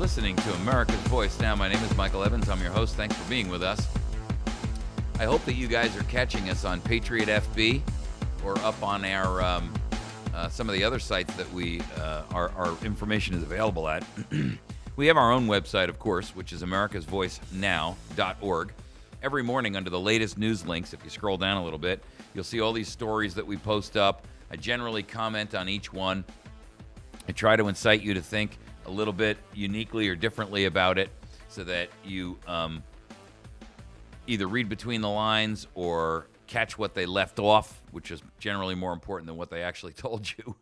listening to America's Voice Now. My name is Michael Evans. I'm your host. Thanks for being with us. I hope that you guys are catching us on Patriot FB or up on our some of the other sites that our information is available at. We have our own website, of course, which is americasvoicenow.org. Every morning under the latest news links, if you scroll down a little bit, you'll see all these stories that we post up. I generally comment on each one. I try to incite you to think a little bit uniquely or differently about it so that you either read between the lines or catch what they left off, which is generally more important than what they actually told you.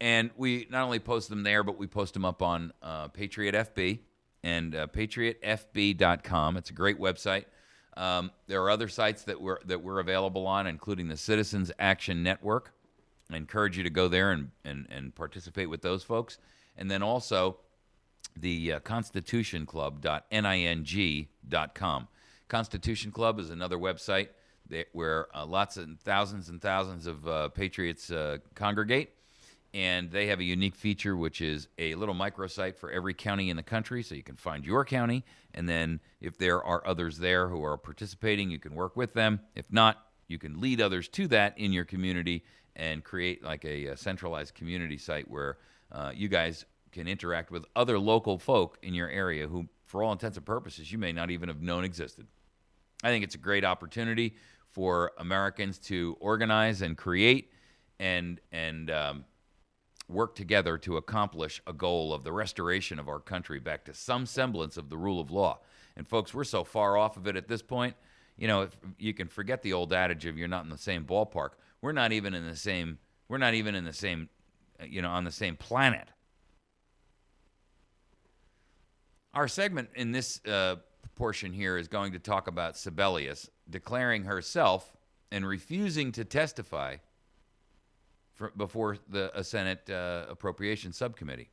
And we not only post them there, but we post them up on Patriot FB and patriotfb.com. It's a great website. There are other sites that we're available on, including the Citizens Action Network. I encourage you to go there and participate with those folks. And then also the constitutionclub.ning.com. Constitution Club is another website where lots and thousands of patriots congregate. And they have a unique feature, which is a little microsite for every county in the country, so you can find your county. And then if there are others there who are participating, you can work with them. If not, you can lead others to that in your community and create like a centralized community site where you guys can interact with other local folk in your area who, for all intents and purposes, you may not even have known existed. I think it's a great opportunity for Americans to organize and create and work together to accomplish a goal of the restoration of our country back to some semblance of the rule of law. And folks, we're so far off of it at this point. You know, if you can forget the old adage of you're not in the same ballpark. We're not even in the same, on the same planet. Our segment in this portion here is going to talk about Sebelius declaring herself and refusing to testify before a Senate Appropriations Subcommittee.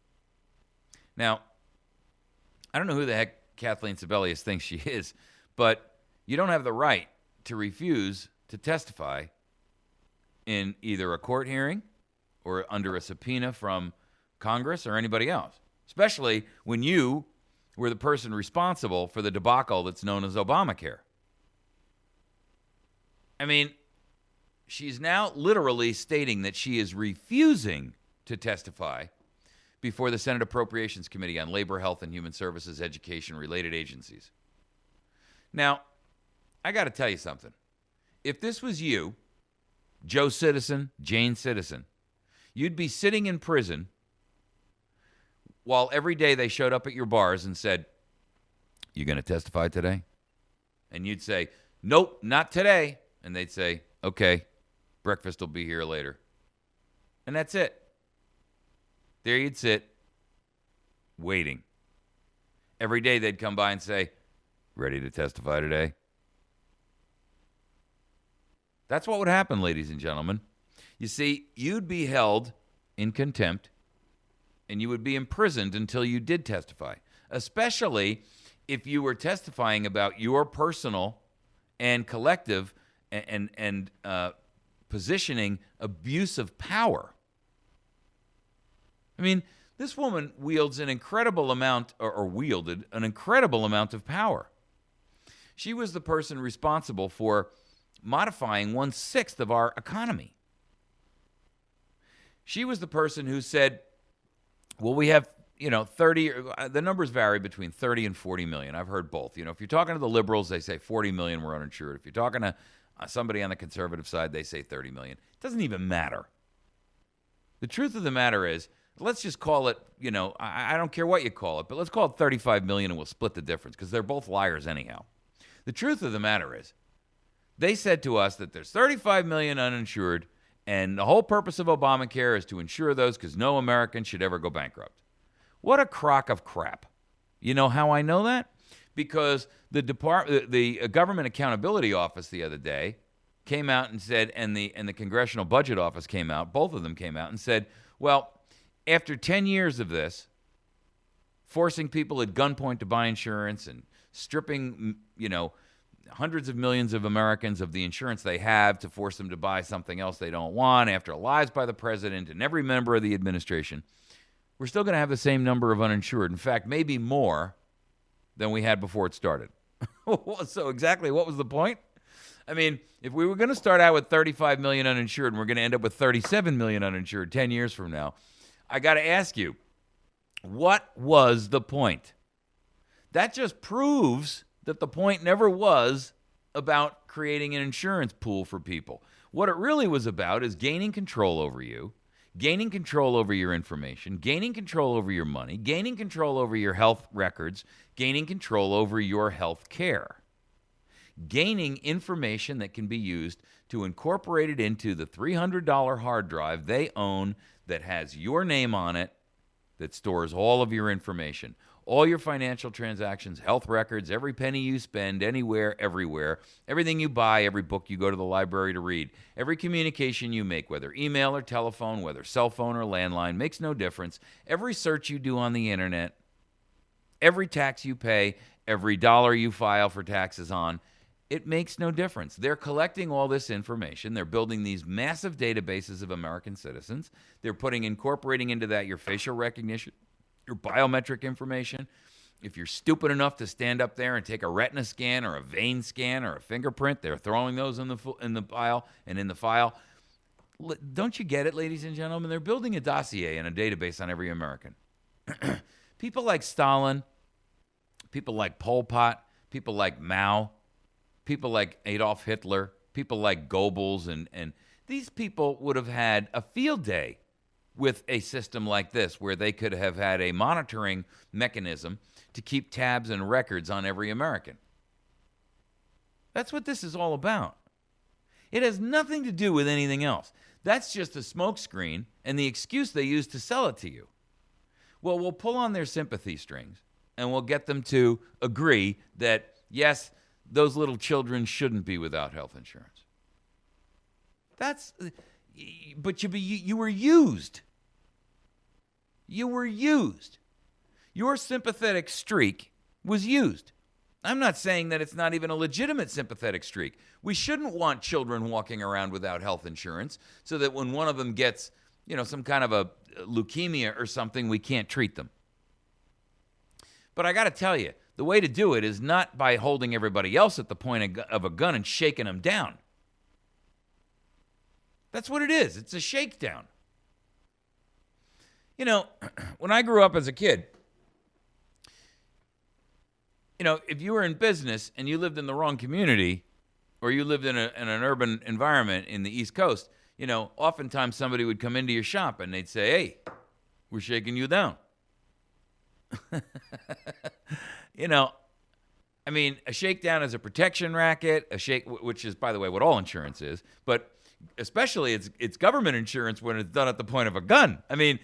Now, I don't know who the heck Kathleen Sebelius thinks she is, but you don't have the right to refuse to testify in either a court hearing or under a subpoena from Congress or anybody else, especially when you were the person responsible for the debacle that's known as Obamacare. I mean, she's now literally stating that she is refusing to testify before the Senate Appropriations Committee on Labor, Health, and Human Services, Education, related agencies. Now, I got to tell you something. If this was you, Joe Citizen, Jane Citizen, you'd be sitting in prison while every day they showed up at your bars and said, "You going to testify today?" And you'd say, "Nope, not today." And they'd say, "Okay, breakfast will be here later." And that's it. There you'd sit, waiting. Every day they'd come by and say, "Ready to testify today?" That's what would happen, ladies and gentlemen. You see, you'd be held in contempt, and you would be imprisoned until you did testify, especially if you were testifying about your personal and collective and positioning abuse of power. I mean, this woman wields an incredible amount, or wielded an incredible amount of power. She was the person responsible for modifying 1/6 of our economy. She was the person who said, well, we have, 30, the numbers vary between 30 and 40 million. I've heard both. If you're talking to the liberals, they say 40 million were uninsured. If you're talking to somebody on the conservative side, they say 30 million. It doesn't even matter. The truth of the matter is, let's just call it, I don't care what you call it, but let's call it 35 million and we'll split the difference because they're both liars anyhow. The truth of the matter is, they said to us that there's 35 million uninsured, and the whole purpose of Obamacare is to insure those because no American should ever go bankrupt. What a crock of crap. You know how I know that? Because the Government Accountability Office the other day came out and said, and the Congressional Budget Office came out, both of them came out and said, well, after 10 years of this, forcing people at gunpoint to buy insurance and stripping, hundreds of millions of Americans of the insurance they have to force them to buy something else they don't want after lies by the president and every member of the administration, we're still going to have the same number of uninsured. In fact, maybe more than we had before it started. So exactly what was the point? I mean, if we were going to start out with 35 million uninsured and we're going to end up with 37 million uninsured 10 years from now, I got to ask you, what was the point? That just proves that the point never was about creating an insurance pool for people. What it really was about is gaining control over you, gaining control over your information, gaining control over your money, gaining control over your health records, gaining control over your health care. Gaining information that can be used to incorporate it into the $300 hard drive they own that has your name on it, that stores all of your information, all your financial transactions, health records, every penny you spend, anywhere, everywhere, everything you buy, every book you go to the library to read, every communication you make, whether email or telephone, whether cell phone or landline, makes no difference. Every search you do on the internet, every tax you pay, every dollar you file for taxes on, it makes no difference. They're collecting all this information. They're building these massive databases of American citizens. They're incorporating into that your facial recognition, your biometric information. If you're stupid enough to stand up there and take a retina scan or a vein scan or a fingerprint, they're throwing those in the file. Don't you get it, ladies and gentlemen? They're building a dossier and a database on every American. People like Stalin, people like Pol Pot, people like Mao, people like Adolf Hitler, people like Goebbels, and these people would have had a field day with a system like this where they could have had a monitoring mechanism to keep tabs and records on every American. That's what this is all about. It has nothing to do with anything else. That's just a smokescreen and the excuse they use to sell it to you. Well, we'll pull on their sympathy strings and we'll get them to agree that, yes, those little children shouldn't be without health insurance. But you were used. You were used. Your sympathetic streak was used. I'm not saying that it's not even a legitimate sympathetic streak. We shouldn't want children walking around without health insurance so that when one of them gets, some kind of a leukemia or something, we can't treat them. But I got to tell you, the way to do it is not by holding everybody else at the point of a gun and shaking them down. That's what it is. It's a shakedown. When I grew up as a kid, if you were in business and you lived in the wrong community or you lived in an urban environment in the East Coast, oftentimes somebody would come into your shop and they'd say, "Hey, we're shaking you down." A shakedown is a protection racket, which is, by the way, what all insurance is, but especially it's government insurance when it's done at the point of a gun. A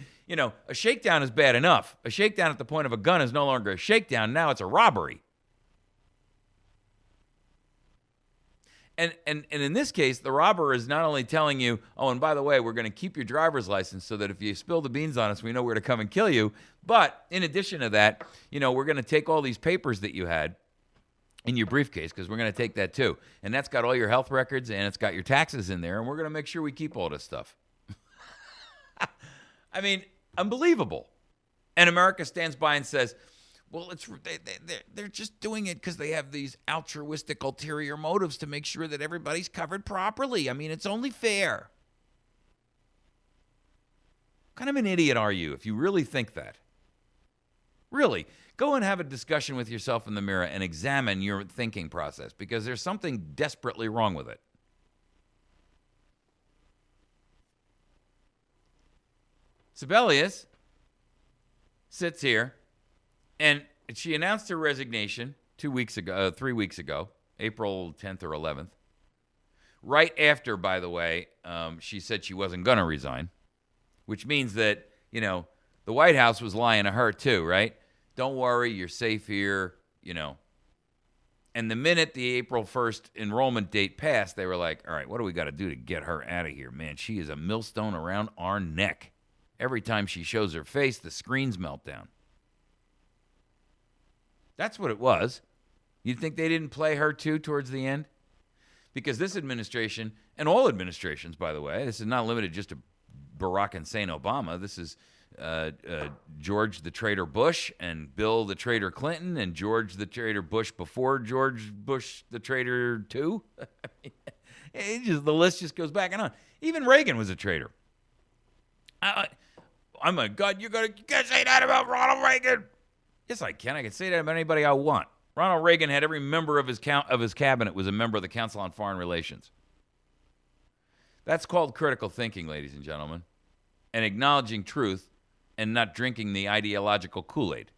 shakedown is bad enough. A shakedown at the point of a gun is no longer a shakedown. Now it's a robbery. And in this case, the robber is not only telling you, oh, and by the way, we're going to keep your driver's license so that if you spill the beans on us, we know where to come and kill you. But in addition to that, we're going to take all these papers that you had in your briefcase, because we're going to take that too. And that's got all your health records and it's got your taxes in there, and we're going to make sure we keep all this stuff. Unbelievable. And America stands by and says, well, they're just doing it because they have these altruistic ulterior motives to make sure that everybody's covered properly. It's only fair. What kind of an idiot are you if you really think that? Really, go and have a discussion with yourself in the mirror and examine your thinking process, because there's something desperately wrong with it. Sebelius sits here, and she announced her resignation 3 weeks ago, April 10th or 11th. Right after, by the way, she said she wasn't going to resign, which means that, the White House was lying to her too, right? Don't worry, you're safe here, And the minute the April 1st enrollment date passed, they were like, all right, what do we got to do to get her out of here? Man, she is a millstone around our neck. Every time she shows her face, the screens melt down. That's what it was. You think they didn't play her too towards the end? Because this administration, and all administrations, by the way, this is not limited just to Barack and Hussein Obama. This is George the Traitor Bush and Bill the Traitor Clinton and George the Traitor Bush before George Bush the Traitor 2. The list just goes back and on. Even Reagan was a traitor. I'm like, God, you can't say that about Ronald Reagan. Yes, I can. I can say that about anybody I want. Ronald Reagan had every member of his cabinet was a member of the Council on Foreign Relations. That's called critical thinking, ladies and gentlemen, and acknowledging truth and not drinking the ideological Kool-Aid.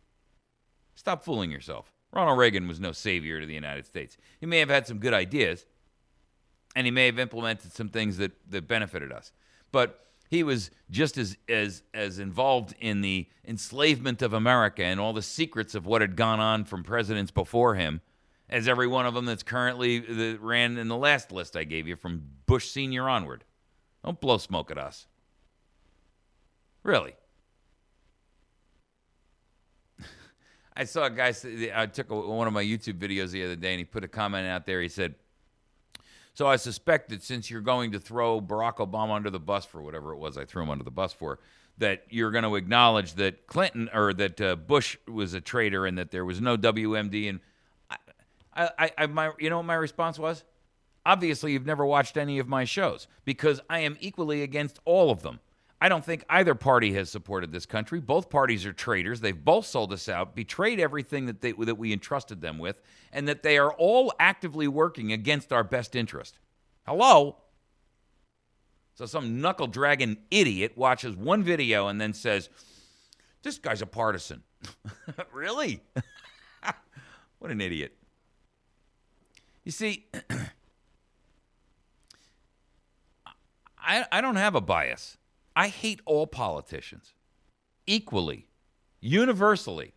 Stop fooling yourself. Ronald Reagan was no savior to the United States. He may have had some good ideas, and he may have implemented some things that benefited us. But he was just as involved in the enslavement of America and all the secrets of what had gone on from presidents before him as every one of them that ran in the last list I gave you from Bush Sr. onward. Don't blow smoke at us. Really. I saw a guy, I took one of my YouTube videos the other day, and he put a comment out there. He said, so I suspect that since you're going to throw Barack Obama under the bus for whatever it was I threw him under the bus for, that you're going to acknowledge that Clinton or that Bush was a traitor and that there was no WMD. And you know what my response was? Obviously, you've never watched any of my shows because I am equally against all of them. I don't think either party has supported this country. Both parties are traitors. They've both sold us out, betrayed everything that we entrusted them with, and that they are all actively working against our best interest. Hello? So some knuckle-dragging idiot watches one video and then says, this guy's a partisan. Really? What an idiot. You see, I don't have a bias. I hate all politicians equally, universally.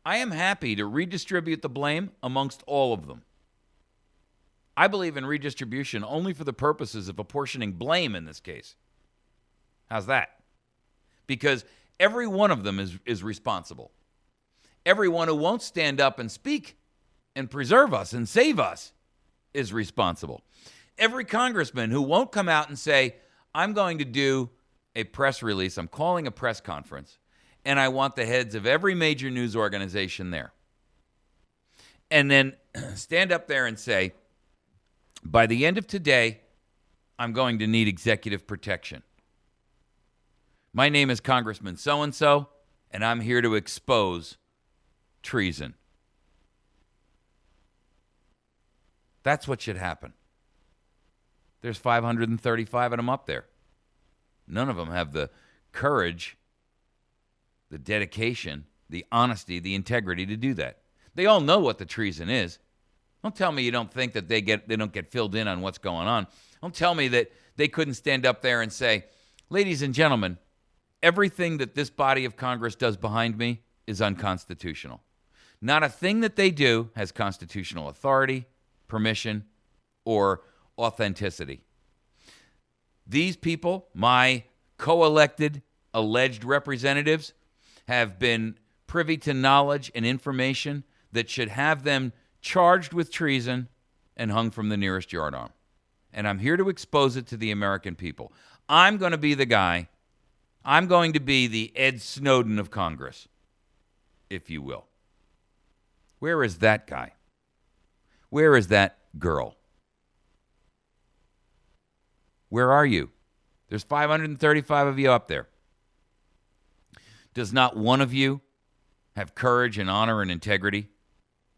I am happy to redistribute the blame amongst all of them. I believe in redistribution only for the purposes of apportioning blame in this case. How's that? Because every one of them is responsible. Everyone who won't stand up and speak and preserve us and save us is responsible. Every congressman who won't come out and say, I'm going to do a press release, I'm calling a press conference, and I want the heads of every major news organization there. And then stand up there and say, by the end of today, I'm going to need executive protection. My name is Congressman so-and-so, and I'm here to expose treason. That's what should happen. There's 535 of them up there. None of them have the courage, the dedication, the honesty, the integrity to do that. They all know what the treason is. Don't tell me you don't think that they don't get filled in on what's going on. Don't tell me that they couldn't stand up there and say, ladies and gentlemen, everything that this body of Congress does behind me is unconstitutional. Not a thing that they do has constitutional authority, permission, or authenticity. These people, my co-elected alleged representatives, have been privy to knowledge and information that should have them charged with treason and hung from the nearest yardarm. And I'm here to expose it to the American people. I'm going to be the guy. I'm going to be the Ed Snowden of Congress, if you will. Where is that guy? Where is that girl? Where are you? There's 535 of you up there. Does not one of you have courage and honor and integrity?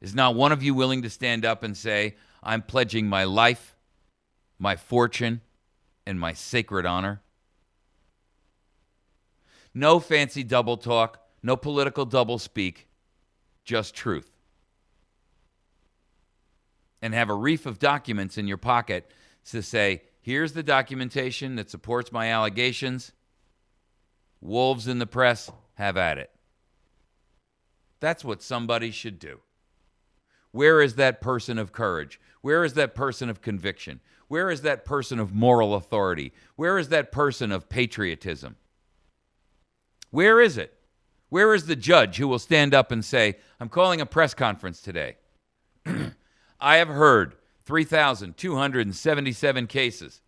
Is not one of you willing to stand up and say, I'm pledging my life, my fortune, and my sacred honor? No fancy double talk, no political double speak, just truth. And have a reef of documents in your pocket to say, here's the documentation that supports my allegations. Wolves in the press, have at it. That's what somebody should do. Where is that person of courage? Where is that person of conviction? Where is that person of moral authority? Where is that person of patriotism? Where is it? Where is the judge who will stand up and say, I'm calling a press conference today. I have heard 3,277 cases.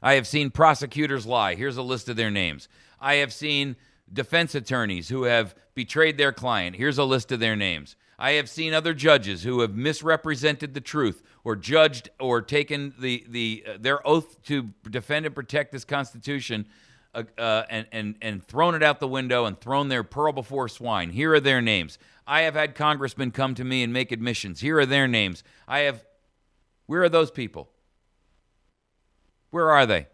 I have seen prosecutors lie. Here's a list of their names. I have seen defense attorneys who have betrayed their client. Here's a list of their names. I have seen other judges who have misrepresented the truth or judged or taken their oath to defend and protect this Constitution and thrown it out the window and thrown their pearl before swine. Here are their names. I have had congressmen come to me and make admissions. Here are their names. Where are those people? Where are they?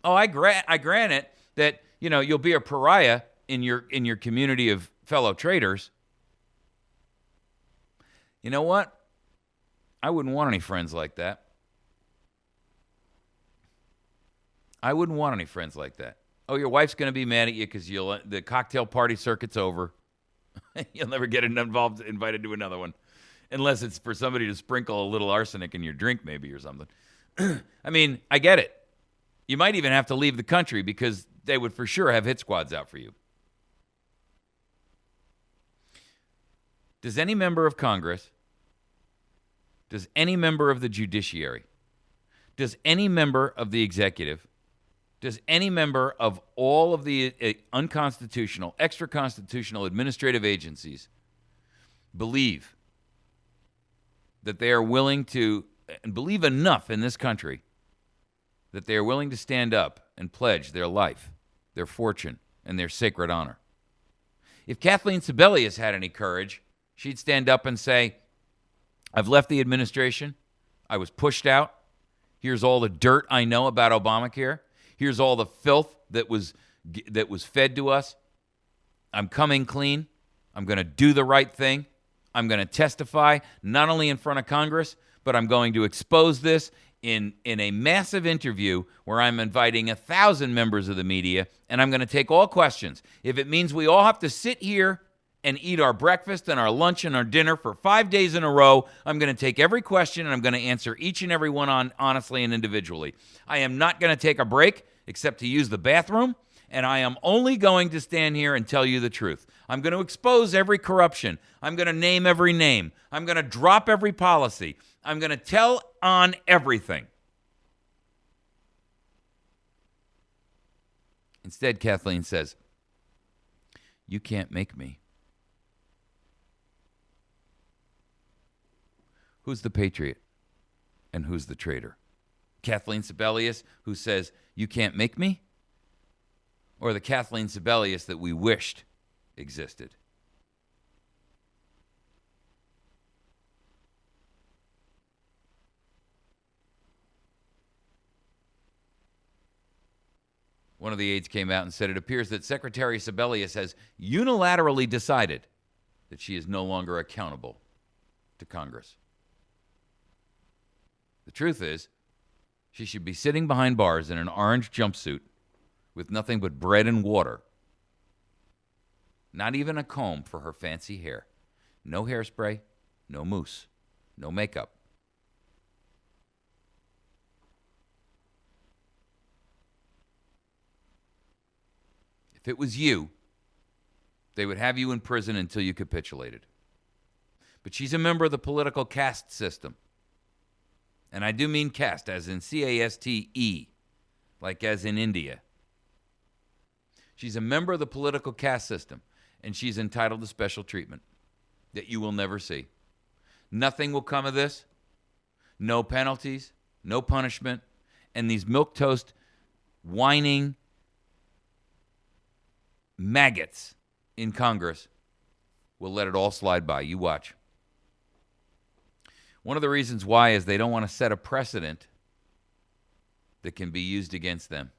Oh, I grant it that, you'll be a pariah in your community of fellow traders. You know what? I wouldn't want any friends like that. I wouldn't want any friends like that. Oh, your wife's going to be mad at you because the cocktail party circuit's over. You'll never get invited to another one. Unless it's for somebody to sprinkle a little arsenic in your drink maybe or something. I mean, I get it. You might even have to leave the country because they would for sure have hit squads out for you. Does any member of Congress, does any member of the judiciary, does any member of the executive, does any member of all of the unconstitutional, extra-constitutional administrative agencies believe that they are willing to, and believe enough in this country, that they are willing to stand up and pledge their life, their fortune, and their sacred honor? If Kathleen Sebelius had any courage, she'd stand up and say, I've left the administration. I was pushed out. Here's all the dirt I know about Obamacare. Here's all the filth that was fed to us. I'm coming clean. I'm going to do the right thing. I'm going to testify not only in front of Congress, but I'm going to expose this in a massive interview where I'm inviting 1,000 members of the media, and I'm going to take all questions. If it means we all have to sit here and eat our breakfast and our lunch and our dinner for 5 days in a row, I'm going to take every question and I'm going to answer each and every one honestly and individually. I am not going to take a break except to use the bathroom, and I am only going to stand here and tell you the truth. I'm going to expose every corruption. I'm going to name every name. I'm going to drop every policy. I'm going to tell on everything. Instead, Kathleen says, you can't make me. Who's the patriot and who's the traitor? Kathleen Sebelius, who says, you can't make me? Or the Kathleen Sebelius that we wished existed? One of the aides came out and said, it appears that Secretary Sebelius has unilaterally decided that she is no longer accountable to Congress. The truth is, she should be sitting behind bars in an orange jumpsuit with nothing but bread and water. Not even a comb for her fancy hair. No hairspray, no mousse, no makeup. If it was you, they would have you in prison until you capitulated. But she's a member of the political caste system. And I do mean caste, as in C-A-S-T-E, like as in India. She's a member of the political caste system, and she's entitled to special treatment that you will never see. Nothing will come of this. No penalties, no punishment, and these milquetoast, whining maggots in Congress will let it all slide by. You watch. One of the reasons why is they don't want to set a precedent that can be used against them.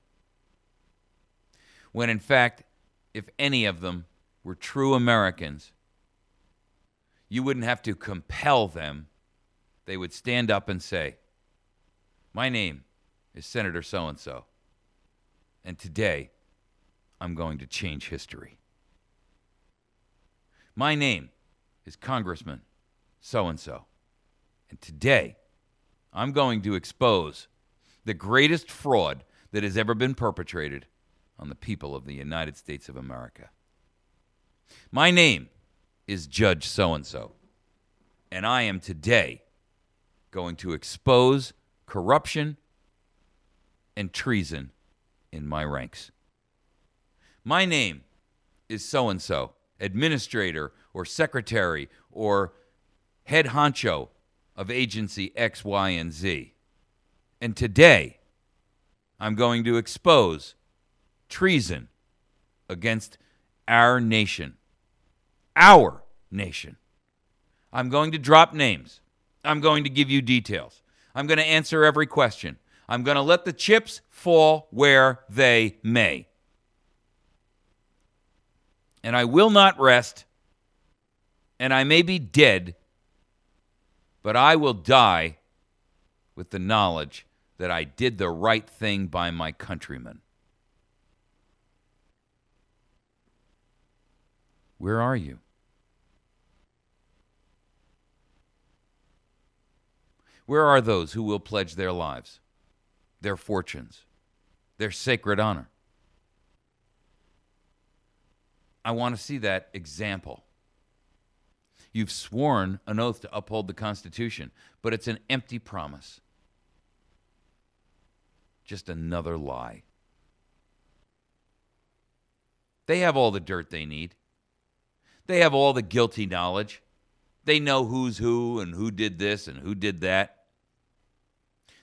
When in fact, if any of them were true Americans, you wouldn't have to compel them. They would stand up and say, my name is Senator so-and-so, and today I'm going to change history. My name is Congressman so-and-so, and today I'm going to expose the greatest fraud that has ever been perpetrated on the people of the United States of America. My name is Judge so-and-so, and I am today going to expose corruption and treason in my ranks. My name is so-and-so, administrator or secretary or head honcho of agency X, Y, and Z. And today, I'm going to expose treason against our nation. Our nation. I'm going to drop names. I'm going to give you details. I'm going to answer every question. I'm going to let the chips fall where they may. And I will not rest, and I may be dead, but I will die with the knowledge that I did the right thing by my countrymen. Where are you? Where are those who will pledge their lives, their fortunes, their sacred honor? I want to see that example. You've sworn an oath to uphold the Constitution, but it's an empty promise. Just another lie. They have all the dirt they need. They have all the guilty knowledge. They know who's who and who did this and who did that.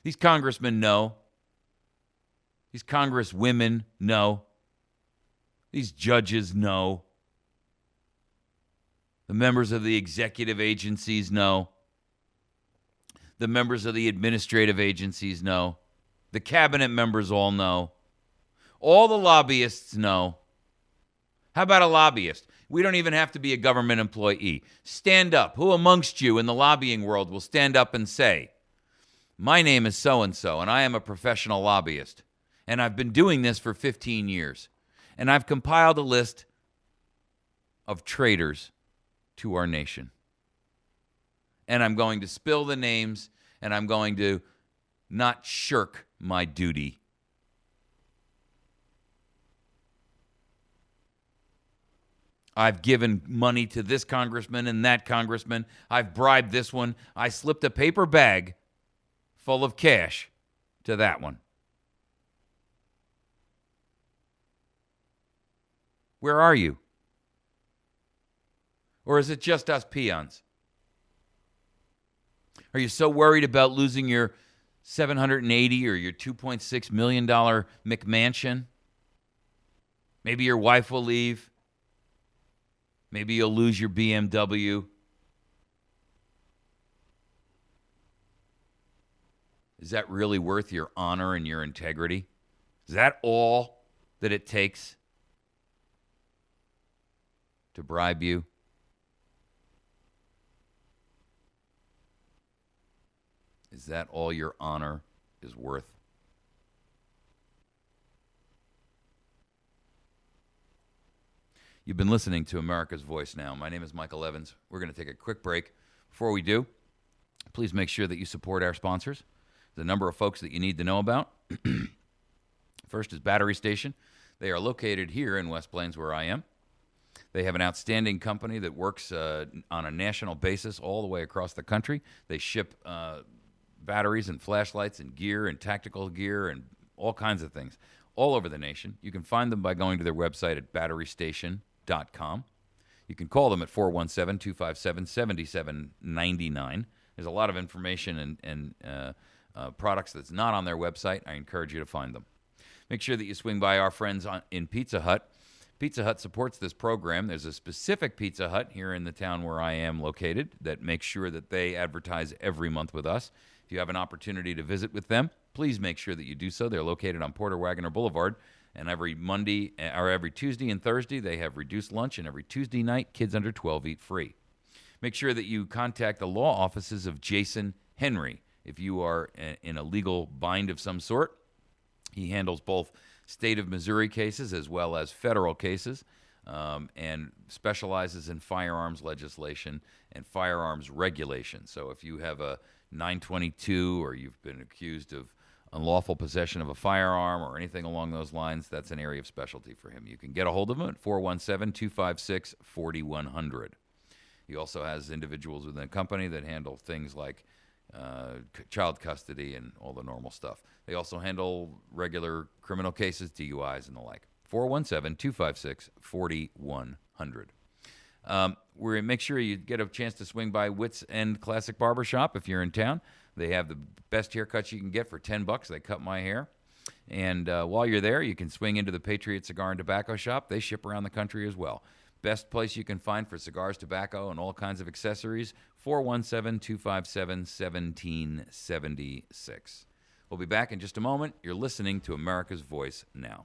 These congressmen know. These congresswomen know. These judges know. The members of the executive agencies know. The members of the administrative agencies know. The cabinet members all know. All the lobbyists know. How about a lobbyist? We don't even have to be a government employee. Stand up. Who amongst you in the lobbying world will stand up and say, my name is so-and-so, and I am a professional lobbyist, and I've been doing this for 15 years, and I've compiled a list of traitors to our nation. And I'm going to spill the names, and I'm going to not shirk my duty. I've given money to this congressman and that congressman. I've bribed this one. I slipped a paper bag full of cash to that one. Where are you? Or is it just us peons? Are you so worried about losing your $780 or your $2.6 million McMansion? Maybe your wife will leave. Maybe you'll lose your BMW. Is that really worth your honor and your integrity? Is that all that it takes to bribe you? Is that all your honor is worth? You've been listening to America's Voice Now. My name is Michael Evans. We're going to take a quick break. Before we do, please make sure that you support our sponsors. The number of folks that you need to know about. First is Battery Station. They are located here in West Plains, where I am. They have an outstanding company that works on a national basis all the way across the country. They ship batteries and flashlights and gear and tactical gear and all kinds of things all over the nation. You can find them by going to their website at batterystation.com. You can call them at 417-257-7799. There's a lot of information and products that's not on their website. I encourage you to find them. Make sure that you swing by our friends in Pizza Hut. Pizza Hut supports this program. There's a specific Pizza Hut here in the town where I am located that makes sure that they advertise every month with us. If you have an opportunity to visit with them, please make sure that you do so. They're located on Porter Wagoner Boulevard, and every Tuesday and Thursday they have reduced lunch, and every Tuesday night kids under 12 eat free. Make sure that you contact the law offices of Jason Henry if you are in a legal bind of some sort. He handles both state of Missouri cases as well as federal cases, and specializes in firearms legislation and firearms regulation. So if you have a 922 or you've been accused of unlawful possession of a firearm or anything along those lines, that's an area of specialty for him. You can get a hold of him at 417-256-4100. He also has individuals within the company that handle things like child custody, and all the normal stuff. They also handle regular criminal cases, DUIs, and the like. 417-256-4100. Make sure you get a chance to swing by Wits End Classic Barbershop if you're in town. They have the best haircuts you can get for $10. They cut my hair. And while you're there, you can swing into the Patriot Cigar and Tobacco Shop. They ship around the country as well. Best place you can find for cigars, tobacco, and all kinds of accessories, 417-257-1776. We'll be back in just a moment. You're listening to America's Voice Now.